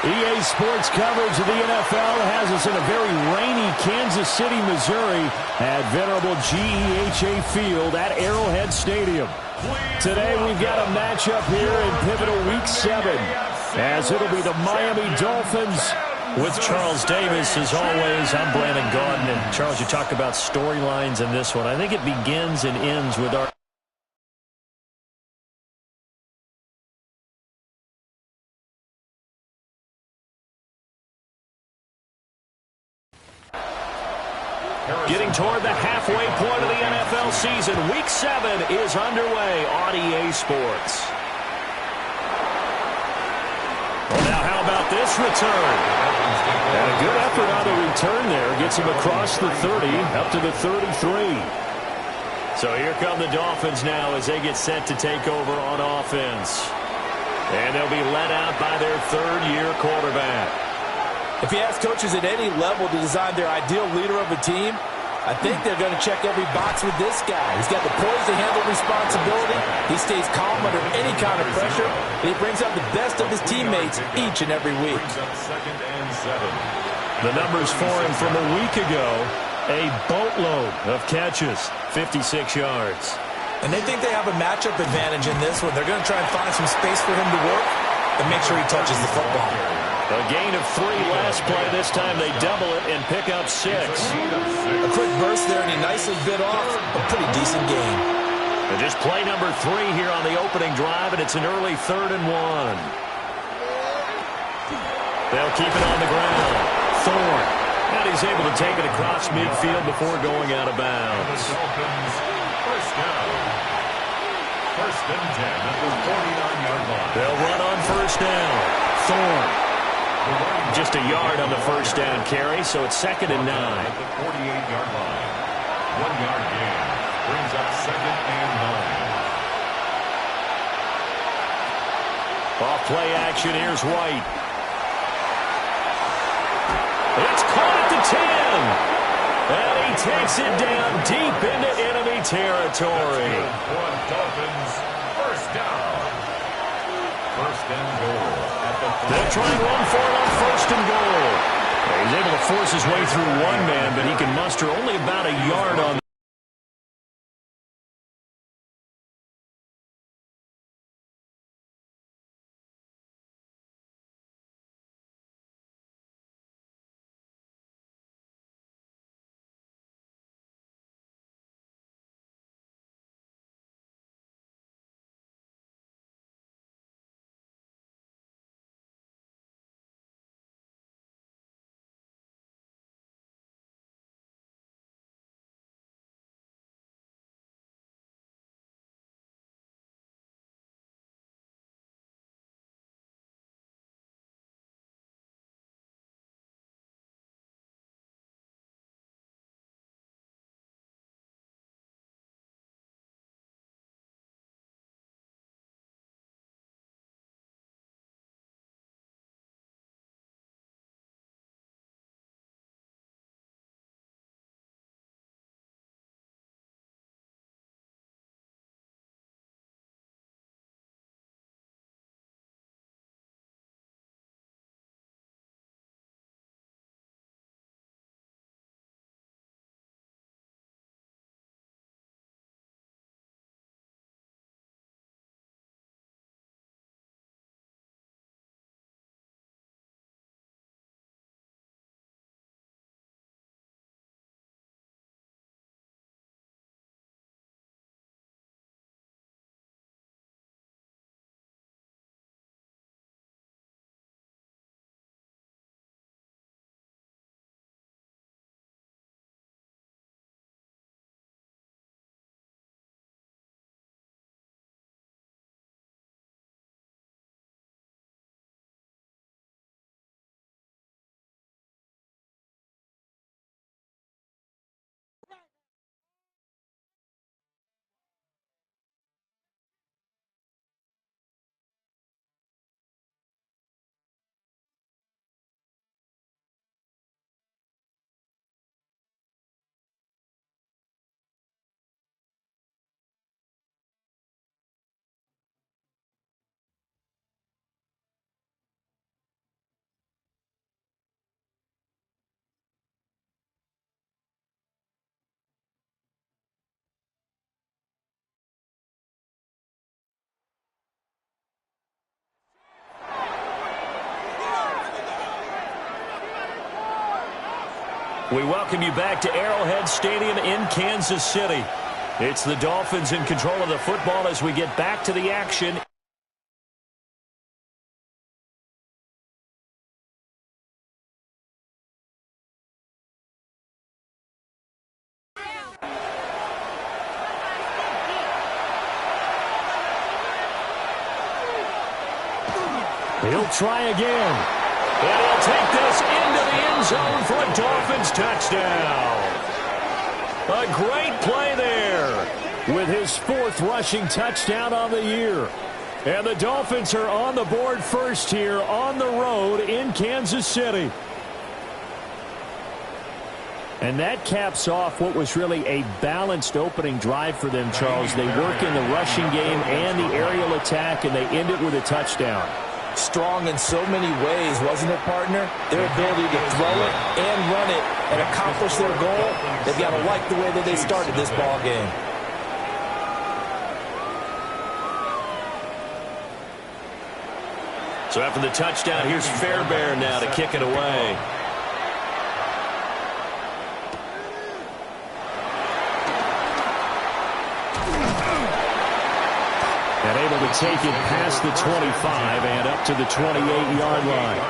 EA Sports coverage of the NFL has us in a very rainy Kansas City, Missouri at venerable GEHA Field at Arrowhead Stadium. Today we've got a matchup here in pivotal Week 7 as it'll be the Miami Dolphins with Charles Davis. As always, I'm Brandon Gaudin. And Charles, you talk about storylines in this one. I think it begins and ends with our getting toward the halfway point of the NFL season. Week 7 is underway on EA Sports. Well, now how about this return? And a good effort on the return there. Gets him across the 30, up to the 33. So here come the Dolphins now as they get set to take over on offense. And they'll be led out by their third-year quarterback. If you ask coaches at any level to design their ideal leader of a team, I think they're going to check every box with this guy. He's got the poise to handle responsibility. He stays calm under any kind of pressure, and he brings out the best of his teammates each and every week. The numbers for him from a week ago, a boatload of catches, 56 yards. And they think they have a matchup advantage in this one. They're going to try and find some space for him to work and make sure he touches the football. A gain of 3 last play. This time they double it and pick up 6. A quick burst there, and he nicely bit off a pretty decent gain. And just play number 3 here on the opening drive, and it's an early 3rd and 1. They'll keep it on the ground. Thorne. And he's able to take it across midfield before going out of bounds. First down. First and 10 at the 49-yard line. They'll run on first down. Thorne. Just a yard on the first down carry, so it's 2nd and 9. At the 48-yard line. 1-yard gain brings up 2nd and 9. Off play action, here's White. It's caught at the 10. And he takes it down deep into enemy territory. Dolphins, first down. First and goal. They'll try and run for it on 1st and goal. He's able to force his way through one man, but he can muster only about a yard on We welcome you back to Arrowhead Stadium in Kansas City. It's the Dolphins in control of the football as we get back to the action. He'll try again. And he'll take this into the end zone for a Dolphins touchdown. A great play there with his 4th rushing touchdown on the year. And the Dolphins are on the board first here on the road in Kansas City. And that caps off what was really a balanced opening drive for them, Charles. They work in the rushing game and the aerial attack, and they end it with a touchdown. Strong in so many ways, wasn't it, partner? Their ability to throw it and run it and accomplish their goal, they've got to like the way that they started this ball game. So after the touchdown, here's Fairbairn now to kick it away. And able to take it past the 25 and up to the 28-yard line.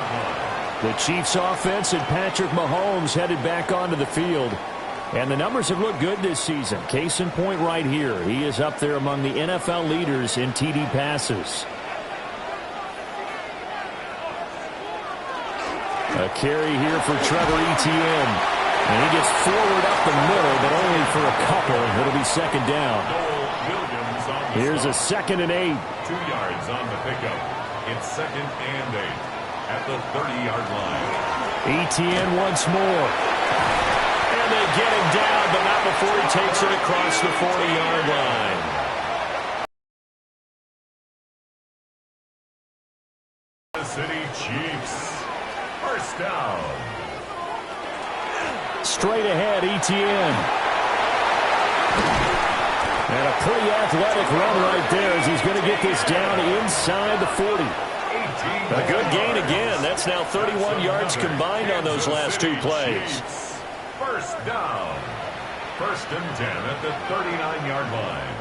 The Chiefs offense and Patrick Mahomes headed back onto the field. And the numbers have looked good this season. Case in point right here. He is up there among the NFL leaders in TD passes. A carry here for Trevor Etienne. And he gets forward up the middle, but only for a couple. It'll be second down. Here's a 2nd and 8. 2 yards on the pickup. It's 2nd and 8 at the 30-yard line. Etienne once more. And they get him down, but not before he takes it across the 40-yard line. The City Chiefs. First down. Straight ahead, Etienne. And a pretty athletic run right there as he's going to get this down inside the 40. A good gain again. That's now 31 yards combined on those last 2 plays. First down. 1st and 10 at the 39-yard line.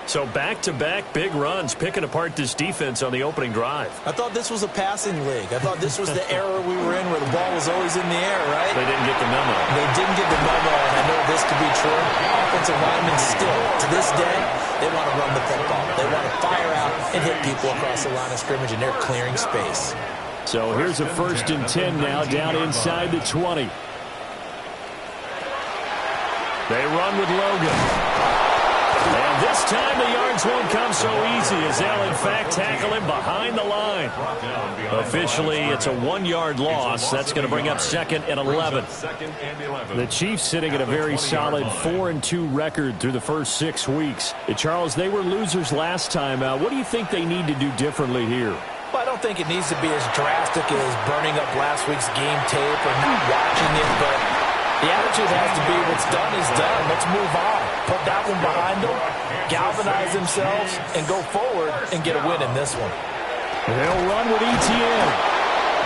So back-to-back big runs, picking apart this defense on the opening drive. I thought this was a passing league. I thought this was the era we were in where the ball was always in the air, right? They didn't get the memo. They didn't get the memo, and I know this could be true. Offensive linemen still, to this day, they want to run the football. They want to fire out and hit people across the line of scrimmage, and they're clearing space. So here's a 1st and 10 now down inside the 20. They run with Logan. And this time the yards won't come so easy as they'll in fact tackle him behind the line. Officially, it's a 1-yard loss. That's going to bring up 2nd and 11. The Chiefs sitting at a very solid 4-2 record through the first 6 weeks. Charles, they were losers last time out. What do you think they need to do differently here? Well, I don't think it needs to be as drastic as burning up last week's game tape or not watching it, but the attitude has to be what's done is done. Let's move on. Put that one behind them, galvanize themselves, and go forward and get a win in this one. They'll run with Etienne.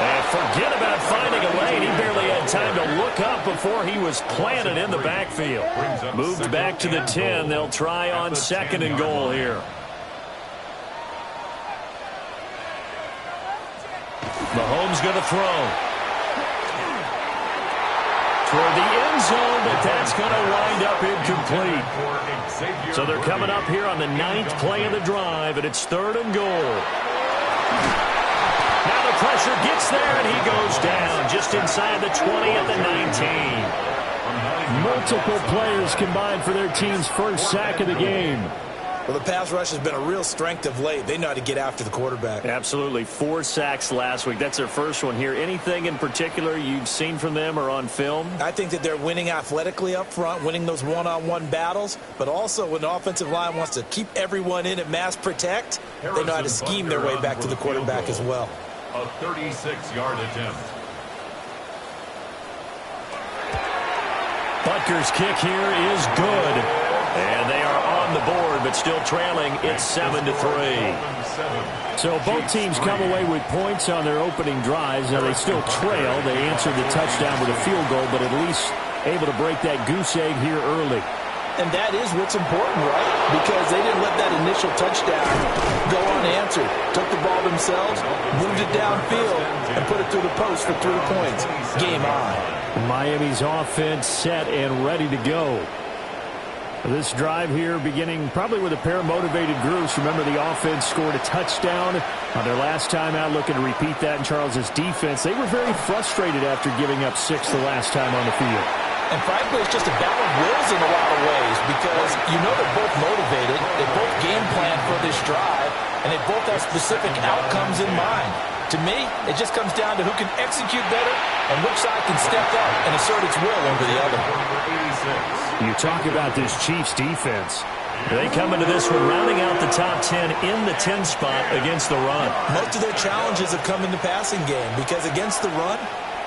And forget about finding a lane. He barely had time to look up before he was planted in the backfield. Moved back to the 10. They'll try on 2nd and goal here. Mahomes going to throw. Toward the end zone, but that's going to wind up incomplete. So they're coming up here on the 9th play of the drive, and it's 3rd and goal. Now the pressure gets there, and he goes down just inside the 20 at the 19. Multiple players combined for their team's first sack of the game. Well, the pass rush has been a real strength of late. They know how to get after the quarterback. Absolutely. 4 sacks last week. That's their first one here. Anything in particular you've seen from them or on film? I think that they're winning athletically up front, winning those one-on-one battles, but also when the offensive line wants to keep everyone in and mass protect, they know how to scheme their way back to the quarterback as well. A 36-yard attempt. Butker's kick here is good. And they are on the board, but still trailing. It's 7-3. So both teams come away with points on their opening drives. Now they still trail. They answered the touchdown with a field goal, but at least able to break that goose egg here early. And that is what's important, right? Because they didn't let that initial touchdown go unanswered. Took the ball themselves, moved it downfield, and put it through the post for 3 points. Game on. Miami's offense set and ready to go. This drive here beginning probably with a pair of motivated groups. Remember, the offense scored a touchdown on their last time out, looking to repeat that in Charles's defense. They were very frustrated after giving up 6 the last time on the field. And frankly, it's just a battle of wills in a lot of ways because you know they're both motivated, they both game plan for this drive, and they both have specific outcomes in mind. To me, it just comes down to who can execute better and which side can step up and assert its will over the other. You talk about this Chiefs defense. They come into this one rounding out the top 10 in the 10 spot against the run. Most of their challenges have come in the passing game because against the run,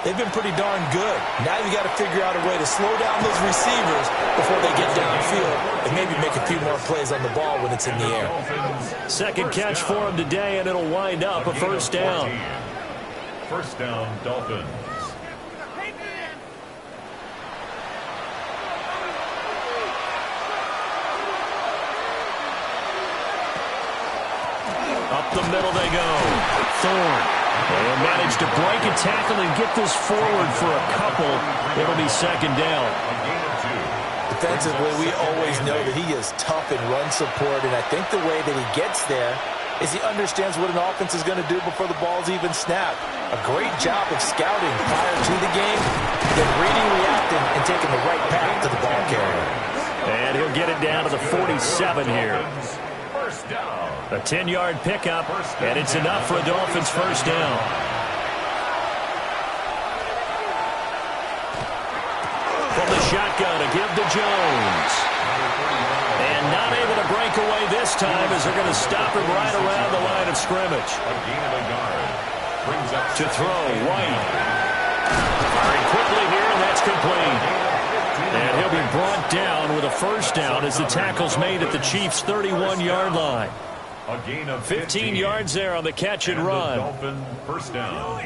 they've been pretty darn good. Now you got to figure out a way to slow down those receivers before they get downfield and maybe make a few more plays on the ball when it's in the air. Second catch for him today, and it'll wind up a first down. First down, Dolphins. Up the middle they go. Thorne. They'll manage to break a tackle and get this forward for a couple. It'll be second down. Defensively, we always know that he is tough in run support, and I think the way that he gets there is he understands what an offense is going to do before the ball's even snapped. A great job of scouting prior to the game, then reading, reacting, and taking the right path to the ball carrier. And he'll get it down to the 47 here. A 10-yard pickup, and it's enough for a Dolphins first down. From the shotgun, a give to Jones. And not able to break away this time as they're going to stop him right around the line of scrimmage. To throw, White. Firing quickly here, and that's complete. And he'll be brought down with a first down as the tackle's made at the Chiefs' 31-yard line. 15 yards there on the catch and run. Dolphin first down.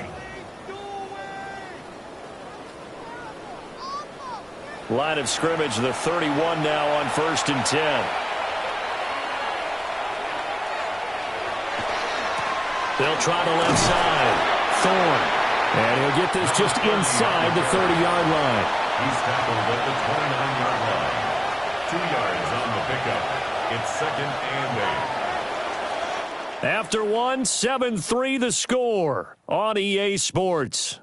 Line of scrimmage, the 31 now on 1st and 10. They'll try the left side. Thorne. And he'll get this just inside the 30-yard line. He's tackled at the 29-yard line. 2 yards on the pickup. It's second and 8. After one, 7-3 the score on EA Sports.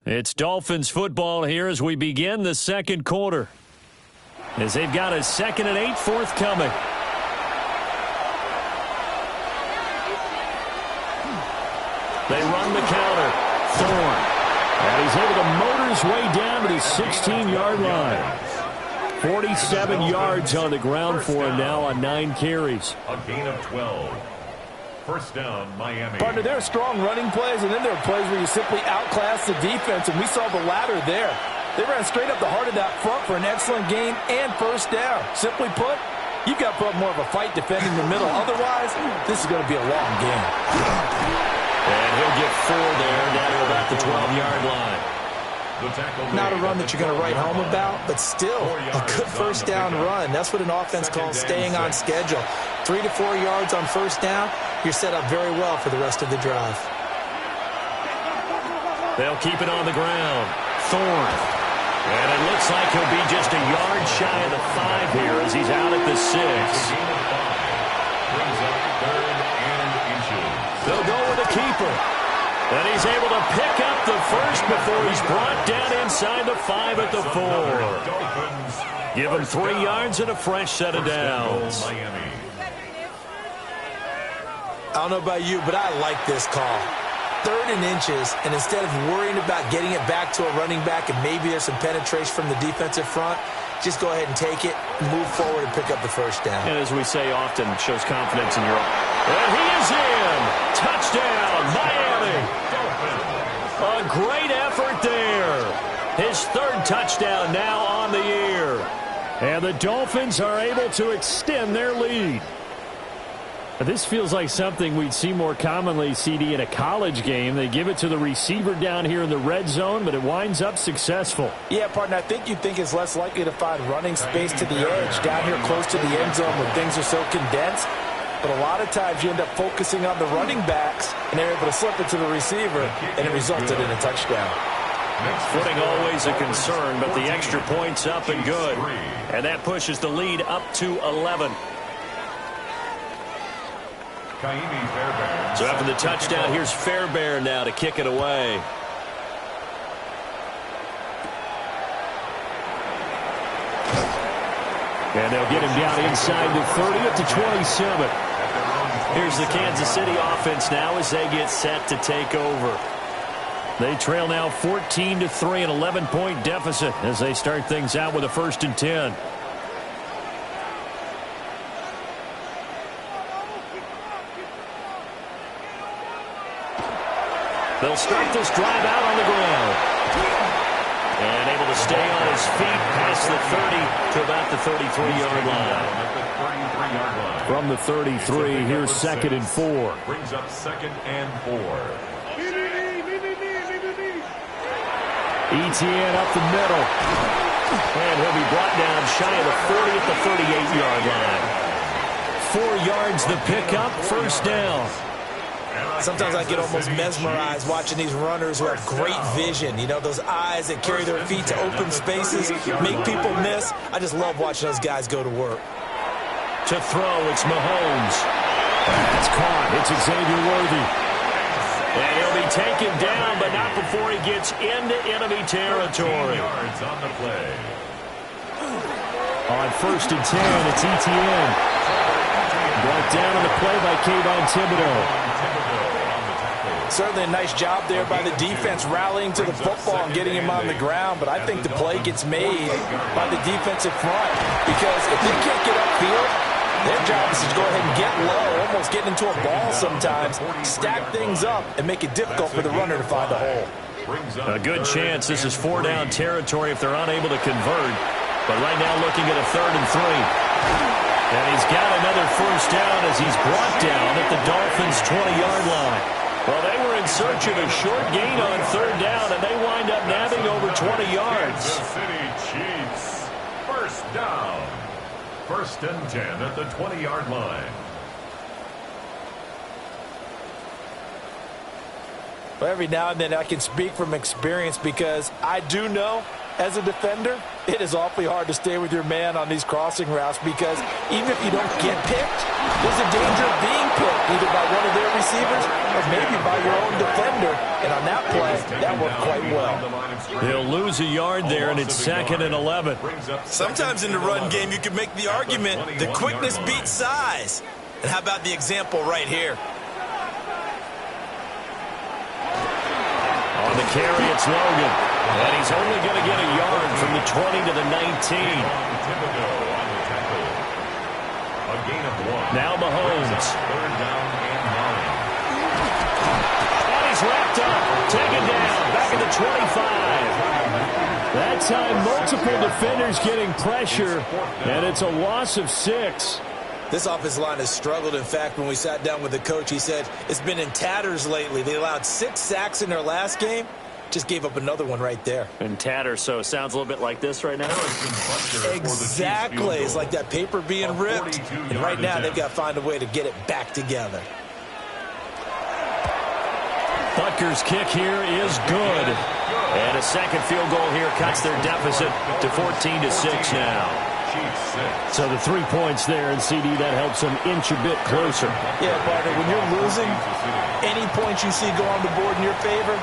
It's Dolphins football here as we begin the second quarter. As they've got a 2nd and 8 forthcoming. They run the counter. Thorne. And he's able to motor his way down to the 16-yard line. 47 yards on the ground for him now on 9 carries. A gain of 12. First down, Miami. Partner, there are strong running plays, and then there are plays where you simply outclass the defense, and we saw the latter there. They ran straight up the heart of that front for an excellent gain and first down. Simply put, you've got to put up more of a fight defending the middle. Otherwise, this is going to be a long game. And he'll get 4 there, down to about the 12-yard line. Not a run that you're going to write home about, but still a good first down run. That's what an offense calls staying on schedule. 3 to 4 yards on first down, you're set up very well for the rest of the drive. They'll keep it on the ground. Thorne. And it looks like he'll be just a yard shy of the 5 here as he's out at the 6. Brings up 3rd and inches. They'll go with a keeper. And he's able to pick up the first before he's brought down inside the 5 at the 4. Give him 3 yards and a fresh set of downs. I don't know about you, but I like this call. 3rd and inches, and instead of worrying about getting it back to a running back and maybe there's some penetration from the defensive front, just go ahead and take it, move forward, and pick up the first down. And as we say often, shows confidence in your own. And he is in. Touchdown, Miami. A great effort there. His third touchdown now on the year. And the Dolphins are able to extend their lead. This feels like something we'd see more commonly, CD, in a college game. They give it to the receiver down here in the red zone, but it winds up successful. Yeah, partner, I think you'd think it's less likely to find running space to the edge down here close to the end zone when things are so condensed. But a lot of times you end up focusing on the running backs, and they're able to slip it to the receiver, and it resulted in a touchdown. Footing always a concern, but the extra point's up and good. And that pushes the lead up to 11. So after the touchdown, here's Fairbairn now to kick it away. And they'll get him down inside the 30 up to 27. Here's the Kansas City offense now as they get set to take over. They trail now 14-3, an 11-point deficit as they start things out with a 1st and 10. They'll start this drive out on the ground. And able to stay on his feet past the 30 to about the 33-yard line. From the 33, here's 2nd and 4. Brings up 2nd and 4. Etienne up the middle. And he'll be brought down shy of the 40 at the 38-yard line. 4 yards the pickup, 1st down. Sometimes I get almost mesmerized watching these runners who have great vision. You know, those eyes that carry their feet to open spaces, make people miss. I just love watching those guys go to work. To throw, it's Mahomes. It's caught. It's Xavier Worthy. And he'll be taken down, but not before he gets into enemy territory. Yards on the play. On 1st and 10, it's Etienne. Brought down on the play by Kayvon Thibodeaux. Certainly a nice job there by the defense rallying to the football and getting him on the ground, but I think the play gets made by the defensive front because if they can't get upfield, their job is to go ahead and get low, almost get into a ball sometimes, stack things up, and make it difficult for the runner to find a hole. A good chance this is 4-down territory if they're unable to convert, but right now looking at a 3rd and 3. And he's got another 1st down as he's brought down at the Dolphins' 20-yard line. Well, they were in search of a short gain on 3rd down, and they wind up nabbing over 20 yards. Kansas City Chiefs. 1st down. 1st and 10 at the 20-yard line. Well, every now and then I can speak from experience because I do know, as a defender, it is awfully hard to stay with your man on these crossing routes because even if you don't get picked, there's a danger of being picked either by one of their receivers or maybe by your own defender. And on that play, that worked quite well. They'll lose a yard there, and it's 2nd and 11. Sometimes in the run game, you can make the argument that quickness beats size. And how about the example right here? On the carry, it's Logan. And he's only going to get a yard from the 20 to the 19. Now Mahomes. 3rd down and 9. And he's wrapped up. Taken down. Back at the 25. That time, multiple defenders getting pressure. And it's a loss of 6. This offensive line has struggled. In fact, when we sat down with the coach, he said it's been in tatters lately. They allowed 6 sacks in their last game. Just gave up another one right there. And tatters, so it sounds a little bit like this right now. Exactly. It's like that paper being ripped. And right now, they've got to find a way to get it back together. Butker's kick here is good. And a second field goal here cuts their deficit to 14-6 now. So the 3 points there, and CD, that helps them inch a bit closer. Yeah, partner, when you're losing, any points you see go on the board in your favor,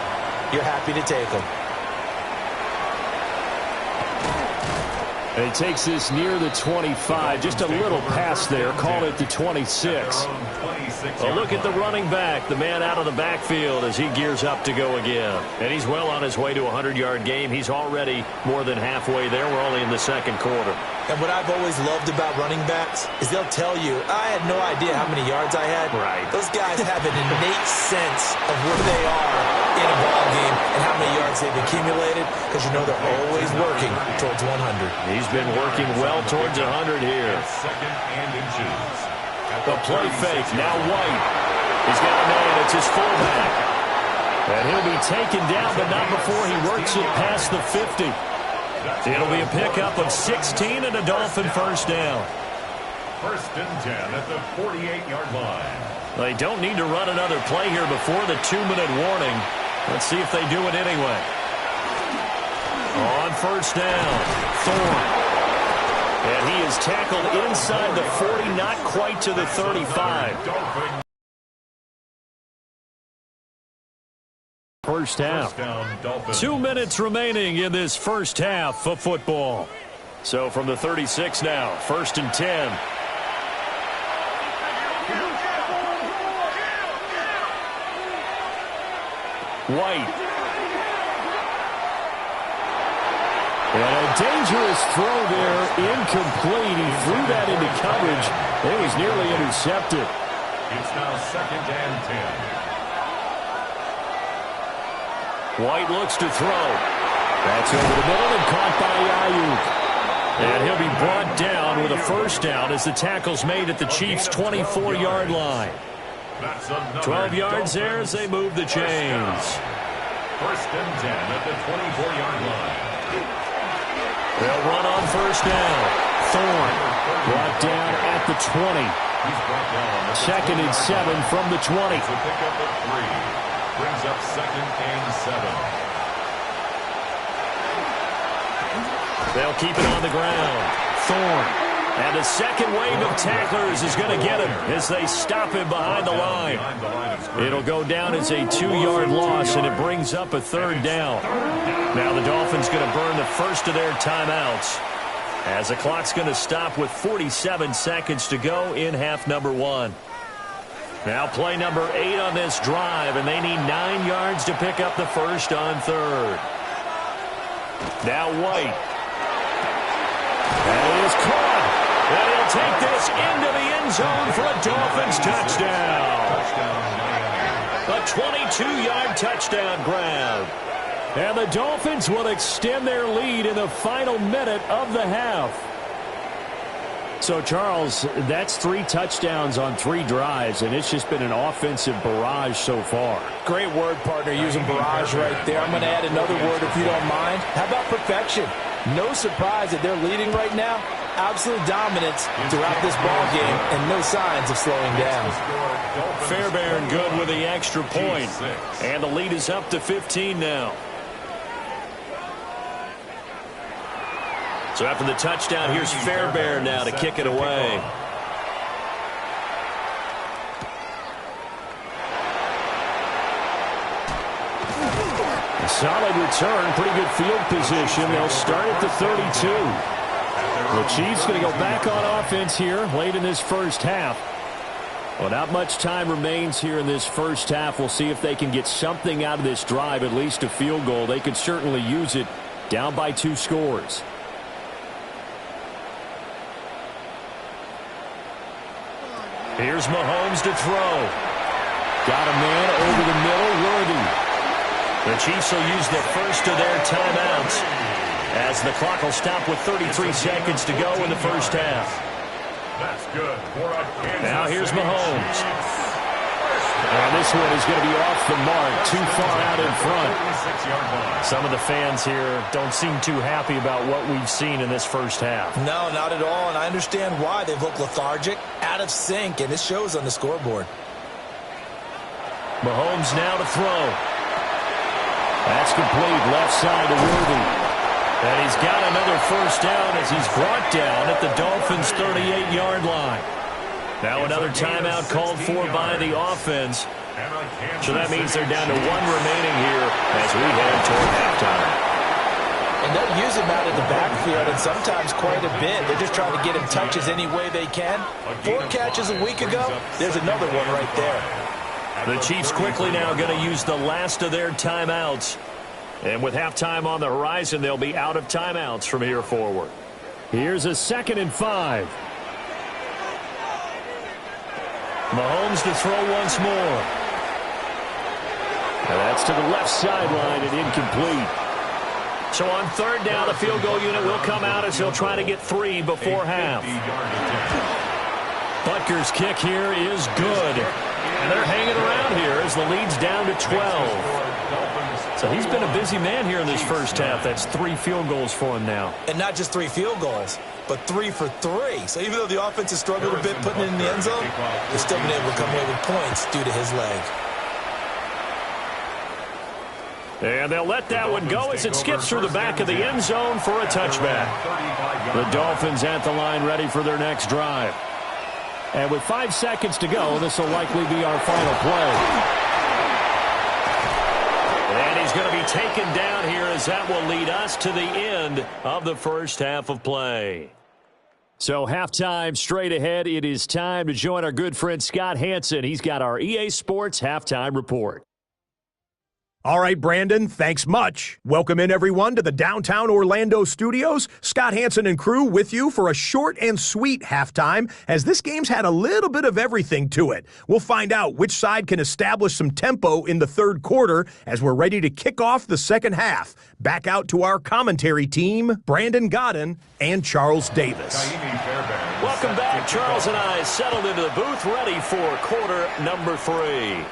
you're happy to take them. And he takes this near the 25, just a little past there. Call it the 26. Well, look at the running back, the man out of the backfield as he gears up to go again. And he's well on his way to a 100-yard game. He's already more than halfway there. We're only in the second quarter. And what I've always loved about running backs is they'll tell you, I had no idea how many yards I had. Right. Those guys have an innate sense of where they are in a ball game and how many yards they've accumulated, because you know they're always working towards 100. He's been working well towards 100 here. Second and inches. The play fake, now White. He's got a man, it's his fullback. And he'll be taken down, but not before he works it past the 50. It'll be a pickup of 16 and a Dolphin first down. First and 10 at the 48-yard line. They don't need to run another play here before the 2-minute warning. Let's see if they do it anyway. On first down, Thorne. And he is tackled inside the 40, not quite to the 35. First half. 2 minutes remaining in this first half of football. So from the 36 now, first and 10. White. And a dangerous throw there, incomplete. He threw that into coverage. It was nearly intercepted. It's now second and 10. White looks to throw. That's over the middle and caught by Ayuk. And he'll be brought down with a first down as the tackle's made at the Chiefs' 24-yard line. 12 yards there as they move the chains. First and 10 at the 24-yard line. They'll run on first down. Thorne brought down at the 20. Second and 7 from the 20. It's a pickup of 3. Brings up second and 7. They'll keep it on the ground. Thorne. And a second wave of tacklers is going to get him as they stop him behind the line. It'll go down as a 2-yard loss, and it brings up a third down. Now the Dolphins going to burn the first of their timeouts as the clock's going to stop with 47 seconds to go in half number 1. Now play number 8 on this drive, and they need 9 yards to pick up the first on third. Now White. And it is caught. And he'll take this into the end zone for a Dolphins touchdown. A 22-yard touchdown grab. And the Dolphins will extend their lead in the final minute of the half. So, Charles, that's 3 touchdowns on 3 drives, and it's just been an offensive barrage so far. Great word, partner, using barrage right there. I'm going to add another word if you don't mind. How about perfection? No surprise that they're leading right now. Absolute dominance throughout this ball game and no signs of slowing down. Fairbairn good with the extra point. And the lead is up to 15 now. So after the touchdown, here's Fairbairn now to kick it away. A solid return, pretty good field position. They'll start at the 32. The Chiefs going to go back on offense here late in this first half. Well, not much time remains here in this first half. We'll see if they can get something out of this drive, at least a field goal. They could certainly use it down by 2 scores. Here's Mahomes to throw. Got a man over the middle, Worthy. The Chiefs will use the first of their timeouts as the clock will stop with 33 seconds to go in the first half. That's good. Now here's Mahomes. And this one is going to be off the mark, too far out in front. Some of the fans here don't seem too happy about what we've seen in this first half. No, not at all, and I understand why. They've looked lethargic, out of sync, and it shows on the scoreboard. Mahomes now to throw. That's complete, left side to Worthy. And he's got another first down as he's brought down at the Dolphins' 38-yard line. Now another timeout called for by the offense. So that means they're down to 1 remaining here as we head toward halftime. And And they'll use him out in the backfield, and sometimes quite a bit. They're just trying to get him touches any way they can. 4 catches a week ago, there's another one right there. The Chiefs quickly now going to use the last of their timeouts. And with halftime on the horizon, they'll be out of timeouts from here forward. Here's a 2nd and 5. Mahomes to throw once more. And that's to the left sideline and incomplete. So on 3rd down, the field goal unit will come out as they'll try to get 3 before half. Butker's kick here is good. And they're hanging around here as the lead's down to 12. So he's been a busy man here in this first half. That's 3 field goals for him now. And not just 3 field goals, but 3 for 3. So even though the offense has struggled a bit putting it in the end zone, they've still been able to come away with points due to his leg. And they'll let that one go as it skips through the back of the end zone for a touchback. The Dolphins at the line ready for their next drive. And with 5 seconds to go, this will likely be our final play. And he's going to be taken down here as that will lead us to the end of the first half of play. So halftime straight ahead. It is time to join our good friend Scott Hanson. He's got our EA Sports halftime report. All right, Brandon, thanks much. Welcome in, everyone, to the downtown Orlando studios. Scott Hanson and crew with you for a short and sweet halftime, as this game's had a little bit of everything to it. We'll find out which side can establish some tempo in the 3rd quarter as we're ready to kick off the 2nd half. Back out to our commentary team, Brandon Godden and Charles Davis. Welcome back. Charles and I settled into the booth, ready for quarter number 3.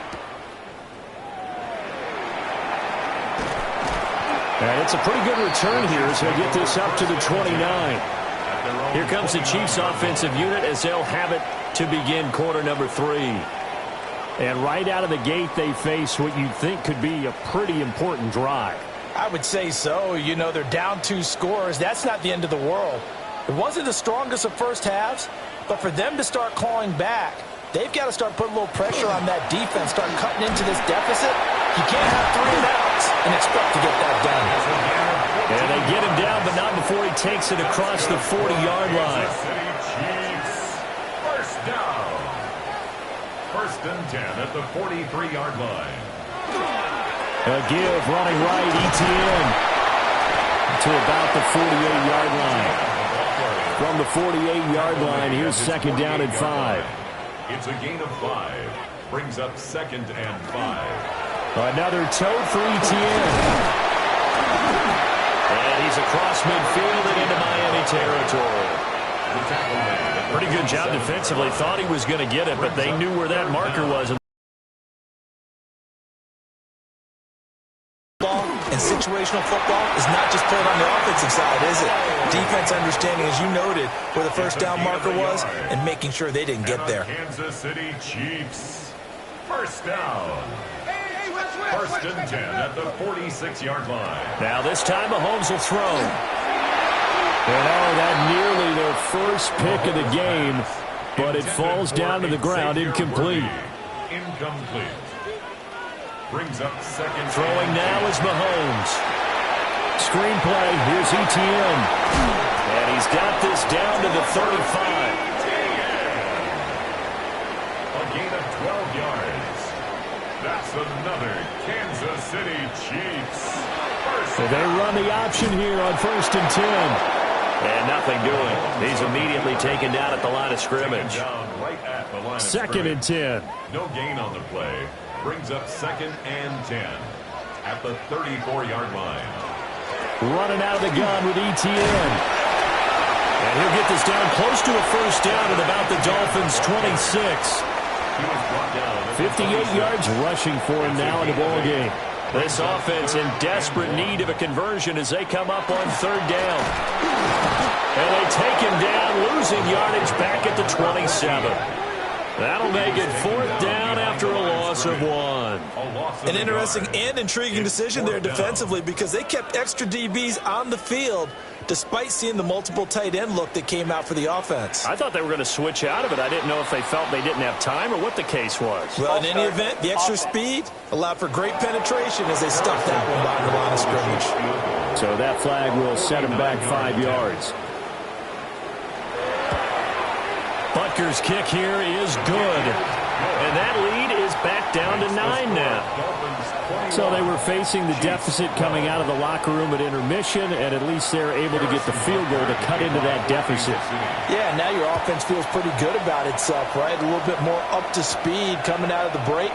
And it's a pretty good return here as they get this up to the 29. Here comes the Chiefs offensive unit as they'll have it to begin quarter number 3. And right out of the gate, they face what you'd think could be a pretty important drive. I would say so. You know, they're down 2 scores. That's not the end of the world. It wasn't the strongest of first halves, but for them to start clawing back, they've got to start putting a little pressure on that defense, start cutting into this deficit. You can't have 3 and outs and expect to get that done. And they get him down, but not before he takes it across the 40-yard line. First down. 1st and 10 at the 43-yard line. A give running right, ETN to about the 48-yard line. From the 48-yard line, here's 2nd down and 5. It's a gain of 5. Brings up 2nd and 5. Another tote for ETN. And he's across midfield and into Miami territory. Pretty good job defensively. Thought he was going to get it, but they knew where that marker was. And situational football is not just played on the offensive side, is it? Defense understanding, as you noted, where the first down marker was and making sure they didn't get there. Kansas City Chiefs. First down. 1st and 10 at the 46-yard line. Now this time Mahomes will throw. And that nearly their first pick of the game, but it falls down to the ground incomplete. Incomplete. Brings up 2nd. Throwing now is Mahomes. Screenplay, here's ETN. And he's got this down to the 35. A gain of 12 yards. That's another Kansas City Chiefs. So they run the option here on 1st and 10. And nothing doing. He's immediately taken down at the line of scrimmage. Right at the line 2nd and 10. No gain on the play. Brings up 2nd and 10 at the 34-yard line. Running out of the gun with ETN. And he'll get this down close to a first down at about the Dolphins' 26. 58 yards rushing for him now in the ball game. This offense in desperate need of a conversion as they come up on 3rd down. And they take him down, losing yardage back at the 27. That'll make it 4th down after a loss loss of 1. An interesting and intriguing decision there defensively because they kept extra DBs on the field despite seeing the multiple tight end look that came out for the offense. I thought they were going to switch out of it. I didn't know if they felt they didn't have time or what the case was. Well, in any event, the extra speed allowed for great penetration as they stuffed that one behind the line of scrimmage. So that flag will set him back 5 yards. Butker's kick here is good. And that lead is back down to 9 now. So they were facing the deficit coming out of the locker room at intermission, and at least they're able to get the field goal to cut into that deficit. Yeah, now your offense feels pretty good about itself, right? A little bit more up to speed coming out of the break.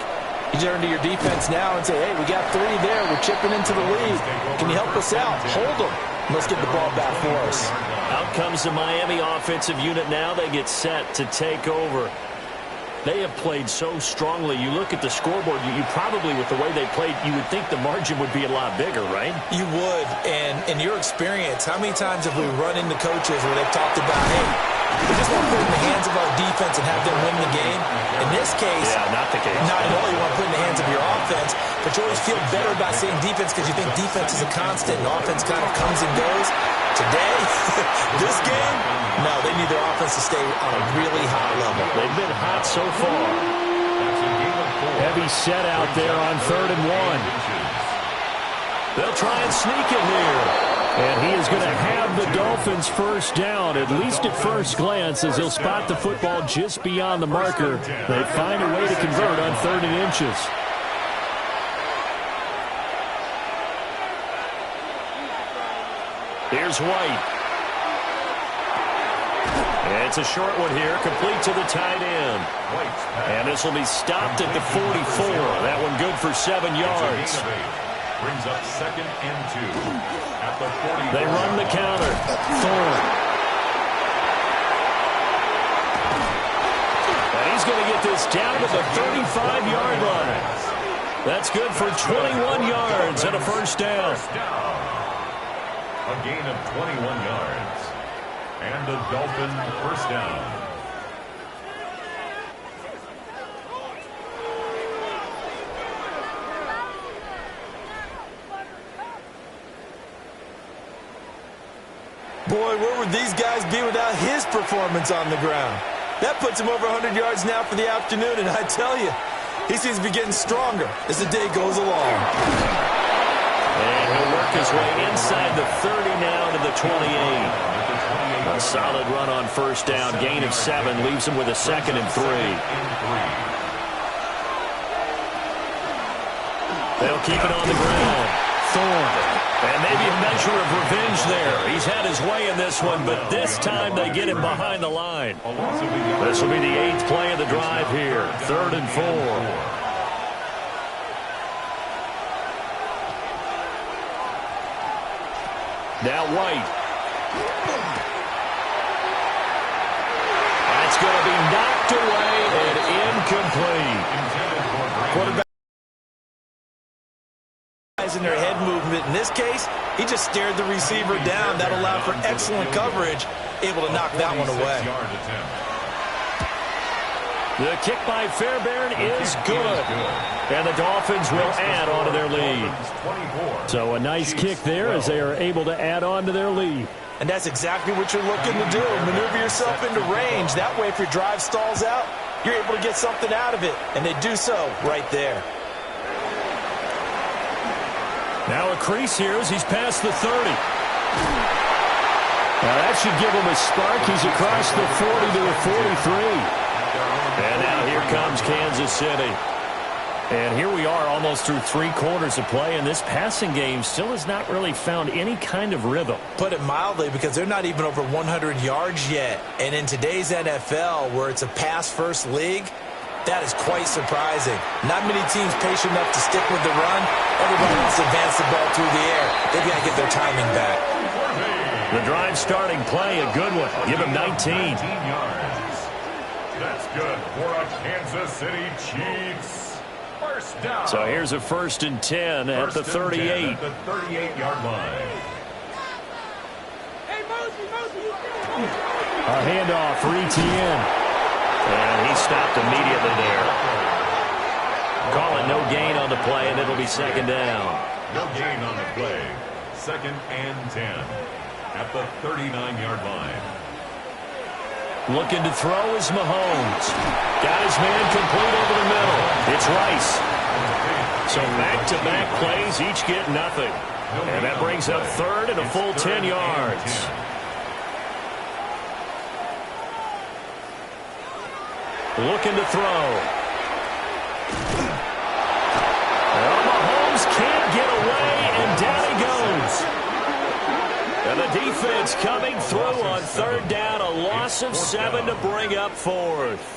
You turn to your defense now and say, hey, we got 3 there. We're chipping into the lead. Can you help us out? Hold them. Let's get the ball back for us. Out comes the Miami offensive unit now. They get set to take over. They have played so strongly. You look at the scoreboard, you probably, with the way they played, you would think the margin would be a lot bigger, right? You would. And in your experience, how many times have we run into coaches where they've talked about, hey, we just want to put it in the hands of our defense and have them win the game? In this case, not the case. Not at all. You want to put it in the hands of your offense, but you always feel better about saying defense because you think defense is a constant and offense kind of comes and goes. Today, this game, no, they need their offense to stay on a really high level. They've been hot so far. Heavy set out there on 3rd and 1. They'll try and sneak it here. And he is going to have the Dolphins first down, at least at first glance, as he'll spot the football just beyond the marker. They find a way to convert on 3rd and inches. Here's White. And it's a short one here, complete to the tight end. And this will be stopped at the 44. That one good for 7 yards. Brings up 2nd and 2 at the 40. They run the counter. Thorne. And he's going to get this down to the 35-yard line. That's good for 21 yards and a first down. A gain of 21 yards. And a Dolphin first down. Boy, where would these guys be without his performance on the ground? That puts him over 100 yards now for the afternoon, and I tell you, he seems to be getting stronger as the day goes along. And he'll work his way inside the 30 now to the 28. A solid run on first down. Gain of 7 leaves him with a 2nd and 3. They'll keep it on the ground. Thorne. And maybe a measure of revenge there. He's had his way in this one, but this time they get him behind the line. This will be the 8th play of the drive here. 3rd and 4. Now White. That's going to be knocked away and incomplete. Quarterback in their head movement. In this case, he just stared the receiver down. That allowed for excellent coverage, able to knock that one away. The kick by Fairbairn is good. And the Dolphins will add on to their lead. So a nice kick there as they are able to add on to their lead. And that's exactly what you're looking to do. Maneuver yourself into range. That way, if your drive stalls out, you're able to get something out of it. And they do so right there. Now a crease here as he's past the 30. Now that should give him a spark. He's across the 40 to the 43. And now here comes Kansas City. And here we are almost through 3 quarters of play, and this passing game still has not really found any kind of rhythm. Put it mildly, because they're not even over 100 yards yet. And in today's NFL, where it's a pass-first league, that is quite surprising. Not many teams patient enough to stick with the run. Everybody wants to advance the ball through the air. They've got to get their timing back. The drive starting play, a good one. Give him 19. That's good for a Kansas City Chiefs. First down. So here's a 1st and 10 at the 38. At the 38-yard line. A handoff for Etienne. And he stopped immediately there. Call it no gain on the play, and it'll be second down. No gain on the play. 2nd and 10 at the 39-yard line. Looking to throw is Mahomes. Got his man complete over the middle. It's Rice. So back-to-back plays, each get nothing. And that brings up 3rd and a full 10 yards. Looking to throw. Well, Mahomes can't get away, and down he goes. And the defense coming through on 3rd down, a loss of 7 to bring up 4th.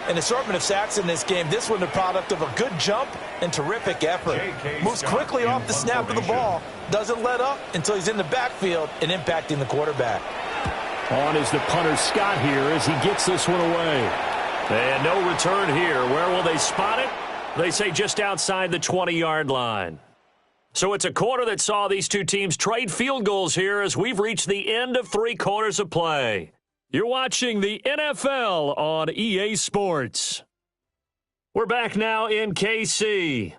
An assortment of sacks in this game. This one the product of a good jump and terrific effort. Moves quickly off the snap of the ball. Doesn't let up until he's in the backfield and impacting the quarterback. On is the punter Scott here as he gets this one away. And no return here. Where will they spot it? They say just outside the 20-yard line. So it's a quarter that saw these two teams trade field goals here as we've reached the end of 3 quarters of play. You're watching the NFL on EA Sports. We're back now in KC.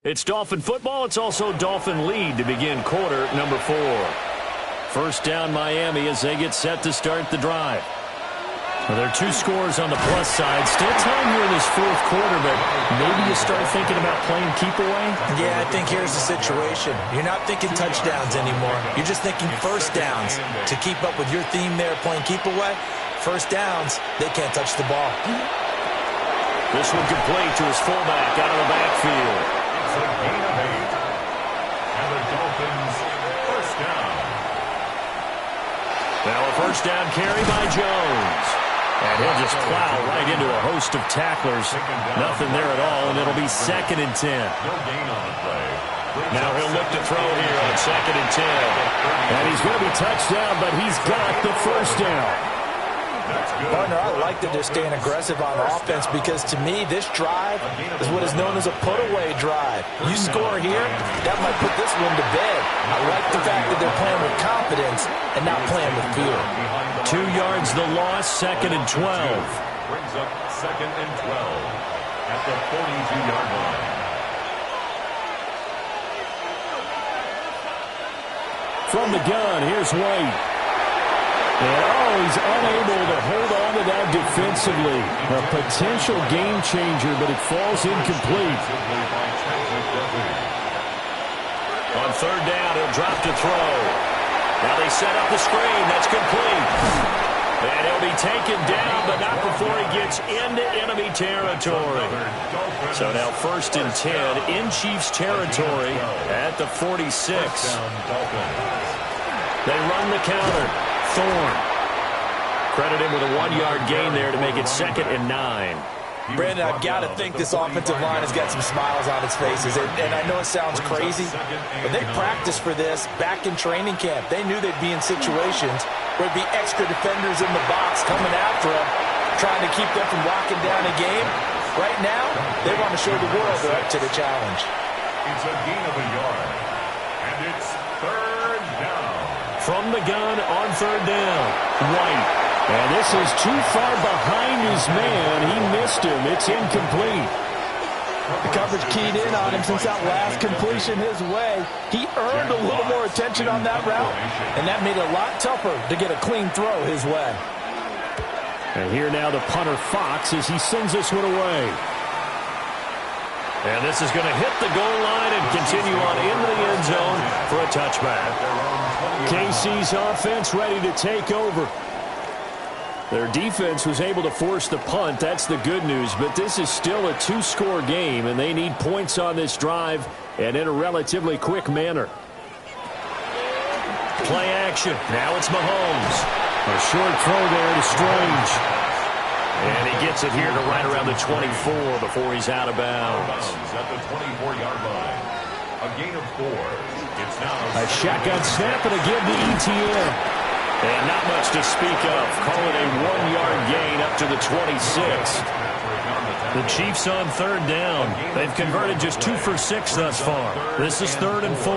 It's Dolphin football. It's also Dolphin lead to begin quarter number 4. First down Miami as they get set to start the drive. Well, there are 2 scores on the plus side. Still time here in this 4th quarter, but maybe you start thinking about playing keep away? Yeah, I think here's the situation. You're not thinking touchdowns anymore. You're just thinking first downs. To keep up with your theme there, playing keep away, first downs, they can't touch the ball. This one complete to his fullback out of the backfield. It's a gain of 8. And the Dolphins first down. Now a first down carry by Jones. And he'll just plow right into a host of tacklers. Nothing there at all, and it'll be 2nd and 10. No gain on the play. Now he'll look to throw here on 2nd and 10. And he's going to be touched down, but he's got the first down. Partner, I like that they're staying aggressive on offense because to me, this drive is what is known as a put-away drive. You score here, that might put this one to bed. I like the fact that they're playing with confidence and not playing with fear. 2 yards the loss, 2nd and 12. Brings up 2nd and 12 at the 42-yard line. From the gun, here's White. And, he's unable to hold on to that defensively. A potential game changer, but it falls incomplete. On 3rd down, he'll drop to throw. Now they set up the screen. That's complete. And he'll be taken down, but not before he gets into enemy territory. So now 1st and 10 in Chiefs territory at the 46. They run the counter. Thorne. Credit him with a 1-yard gain there to make it 2nd and 9. Brandon, I've got to think this offensive line has got some smiles on its faces. And I know it sounds crazy, but they practiced for this back in training camp. They knew they'd be in situations where there'd be extra defenders in the box coming after them, trying to keep them from locking down a game. Right now, they want to show the world they're up to the challenge. It's a gain of a yard, and it's 3rd down. From the gun on 3rd down, White. And this is too far behind his man. He missed him. It's incomplete. The coverage keyed in on him since that last completion his way. He earned a little more attention on that route, and that made it a lot tougher to get a clean throw his way. And here now the punter Fox as he sends this one away. And this is going to hit the goal line and continue on into the end zone for a touchback. KC's offense ready to take over. Their defense was able to force the punt. That's the good news. But this is still a 2-score game, and they need points on this drive and in a relatively quick manner. Play action. Now it's Mahomes. A short throw there to Strange. And he gets it here to right around the 24 before he's out of bounds. At the 24-yard line. A gain of 4. It's now a shotgun snap and again to ETN. And not much to speak of. Call it a 1-yard gain up to the 26. The Chiefs on 3rd down. They've converted just 2 for 6 thus far. This is 3rd and 4.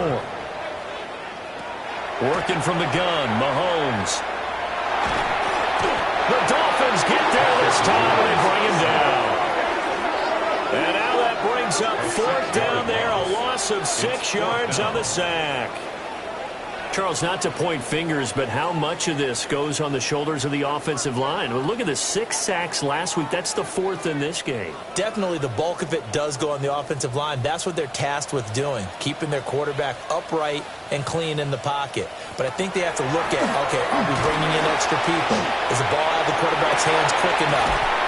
Working from the gun, Mahomes. The Dolphins get there this time and they bring him down. And brings up fourth down there, a loss of 6 yards on the sack. Charles, not to point fingers, but how much of this goes on the shoulders of the offensive line? Well, look at the 6 sacks last week. That's the 4th in this game. Definitely the bulk of it does go on the offensive line. That's what they're tasked with doing, keeping their quarterback upright and clean in the pocket. But I think they have to look at, okay, are we bringing in extra people? Is the ball out of the quarterback's hands quick enough?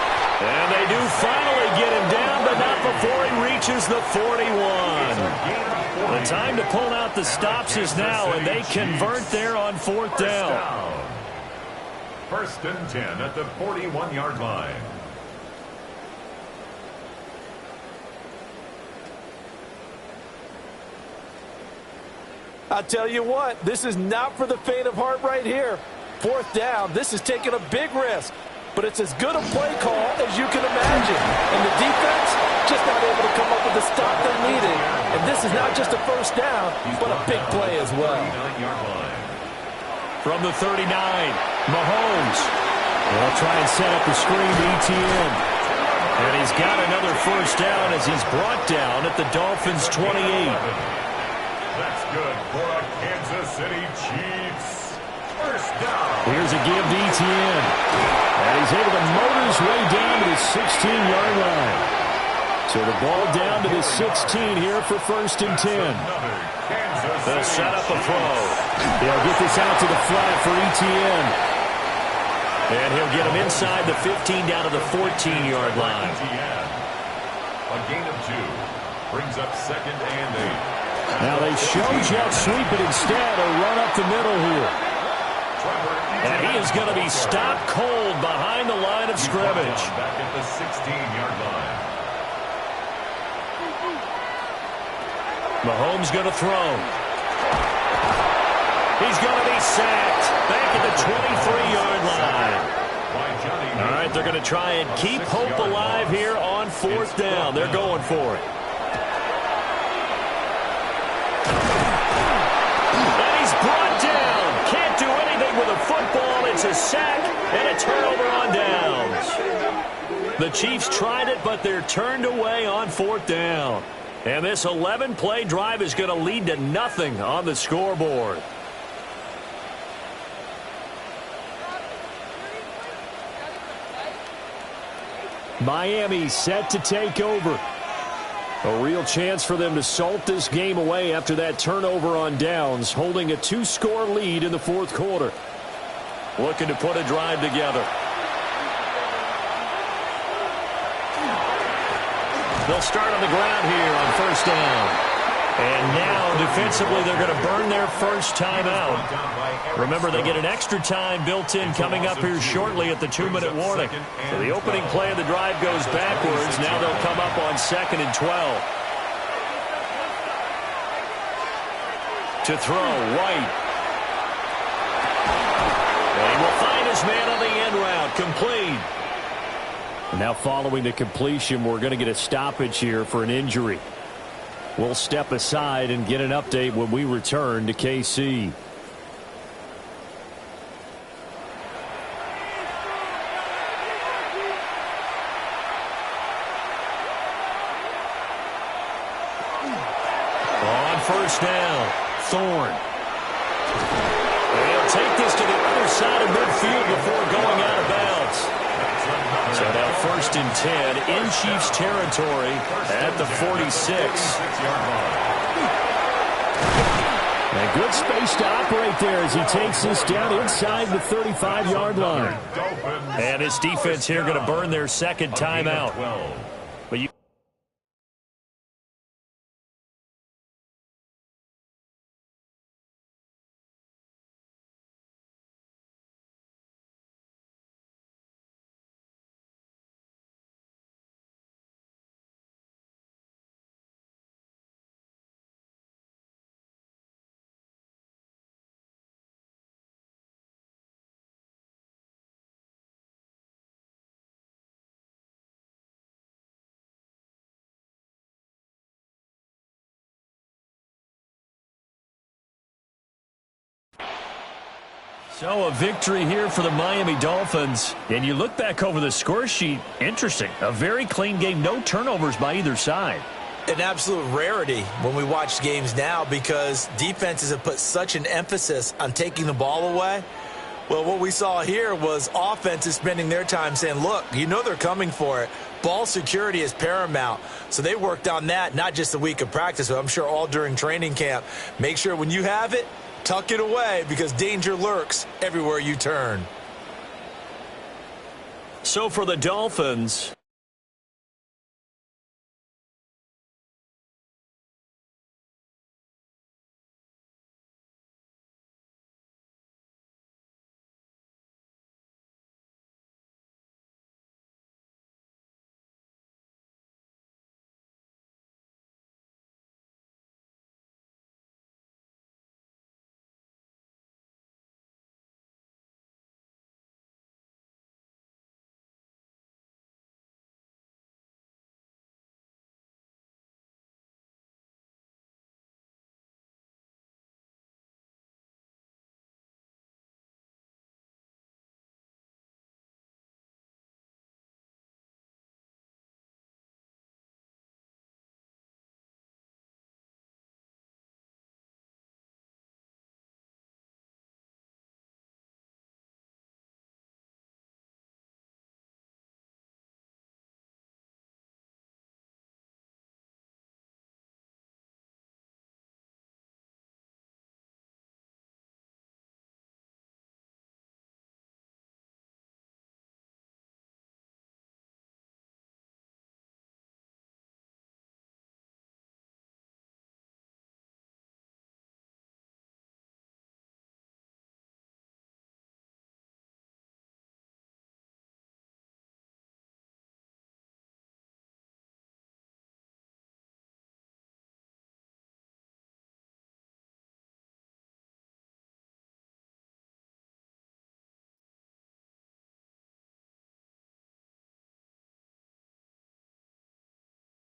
And they do finally get him down, but not before he reaches the 41. The time to pull out the stops is now, and they convert there on fourth down. First and 10 at the 41-yard line. I'll tell you what, this is not for the faint of heart right here. Fourth down, this is taking a big risk. But it's as good a play call as you can imagine. And the defense just not able to come up with the stop they needed. And this is not just a first down, but a big play as well. From the 39, Mahomes. They'll try and set up the screen to ETN. And he's got another first down as he's brought down at the Dolphins' 28. That's good for a Kansas City Chiefs. First down. Here's a give to ETN. And he's able to motor his way down to the 16-yard line. So the ball down to the 16 here for first and 10. They'll set up a throw. They'll get this out to the flat for ETN. And he'll get him inside the 15 down to the 14-yard line. A gain of 2. Brings up second and 8. Now they show jet sweep it instead, a run up the middle here. And he is going to be stopped cold behind the line of scrimmage. Back at the 16-yard line. Mahomes going to throw. He's going to be sacked back at the 23-yard line. All right, they're going to try and keep hope alive here on fourth down. They're going for it. And he's brought down. Can't do anything with a football. It's a sack and a turnover on downs. The Chiefs tried it, but they're turned away on fourth down. And this 11-play drive is going to lead to nothing on the scoreboard. Miami set to take over. A real chance for them to salt this game away after that turnover on downs, holding a 2-score lead in the fourth quarter. Looking to put a drive together. They'll start on the ground here on first down. And now, defensively, they're going to burn their first timeout. Remember, they get an extra time built in coming up here shortly at the 2-minute warning. So the opening play of the drive goes backwards. Now they'll come up on 2nd and 12. To throw, White. And he will find his man on the end route, complete. And now following the completion, we're going to get a stoppage here for an injury. We'll step aside and get an update when we return to KC. On first down, Thorne. They'll take this to the other side of midfield before going out of bounds. So now first and 10 in Chiefs territory at the 46. And good space to operate there as he takes this down inside the 35-yard line. And his defense here going to burn their second timeout. But you So a victory here for the Miami Dolphins. And you look back over the score sheet, interesting. A very clean game, no turnovers by either side. an absolute rarity when we watch games now because defenses have put such an emphasis on taking the ball away. Well, what we saw here was offenses spending their time saying, look, you know they're coming for it. Ball security is paramount. So they worked on that, not just a week of practice, but I'm sure all during training camp. Make sure when you have it, tuck it away because danger lurks everywhere you turn. So for the Dolphins,